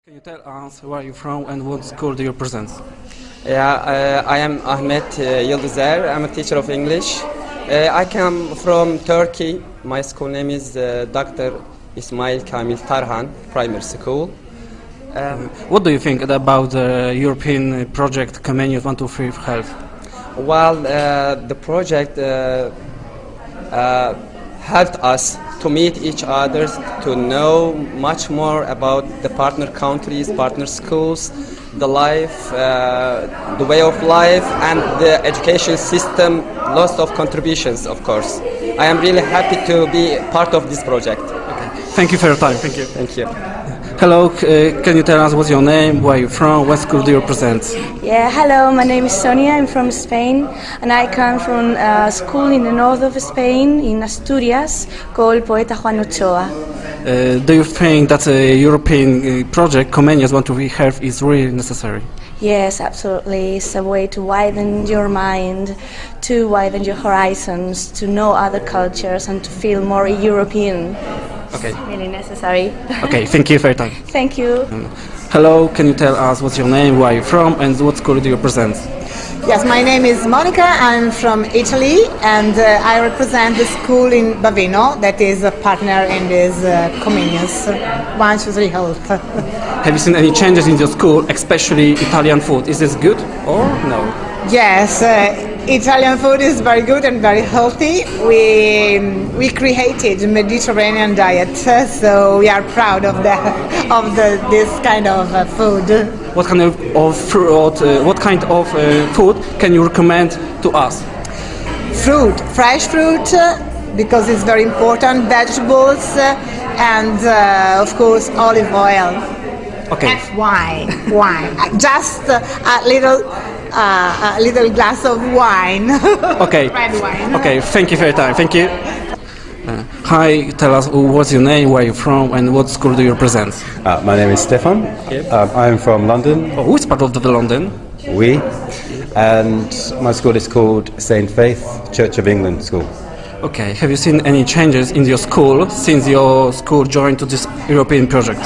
Can you tell us where you're from and what school do you represent? I am Ahmet Yıldızer. I'm a teacher of English. I come from Turkey. My school name is Dr. Ismail Kamil Tarhan Primary School. What do you think about the European project Comenius 123 Health? Well, the project helped us to meet each other, to know much more about the partner countries, partner schools, the life, the way of life, and the education system. Lots of contributions, of course. I am really happy to be part of this project. Okay. Thank you for your time. Thank you. Thank you. Hello, can you tell us what's your name, where you're from, what school do you represent? Yeah, hello, my name is Sonia, I'm from Spain, and I come from a school in the north of Spain, in Asturias, called Poeta Juan Ochoa. Do you think that a European project, Comenius 123 Health, is really necessary? Yes, absolutely. It's a way to widen your mind, to widen your horizons, to know other cultures, and to feel more European. Okay. It's really necessary. Okay, thank you for your time. Thank you. Hello, can you tell us what's your name, where you're from, and what school do you represent? Yes, my name is Monica. I'm from Italy, and I represent the school in Baveno that is a partner in this Comenius 123 Health. Have you seen any changes in your school, especially Italian food? Is this good or no? Yes, Italian food is very good and very healthy. We created a Mediterranean diet, so we are proud of this kind of food. What kind of fruit? What kind of food can you recommend to us? Fruit, fresh fruit, because it's very important. Vegetables, and of course olive oil. Okay. And wine. Just a little glass of wine. Okay. Red wine. Okay. Thank you for your time. Thank you. Hi, tell us what's your name, where you're from, and what school do you represent? My name is Stefan. I'm from London. Oh, which part of the London? And my school is called St. Faith Church of England School. Okay. Have you seen any changes in your school since your school joined to this European project?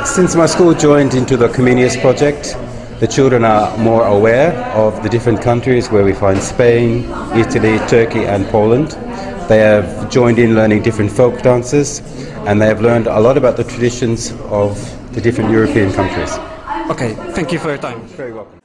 Since my school joined into the Comenius project, the children are more aware of the different countries where we find Spain, Italy, Turkey and Poland. They have joined in learning different folk dances, and they have learned a lot about the traditions of the different European countries. Okay, thank you for your time. Very welcome.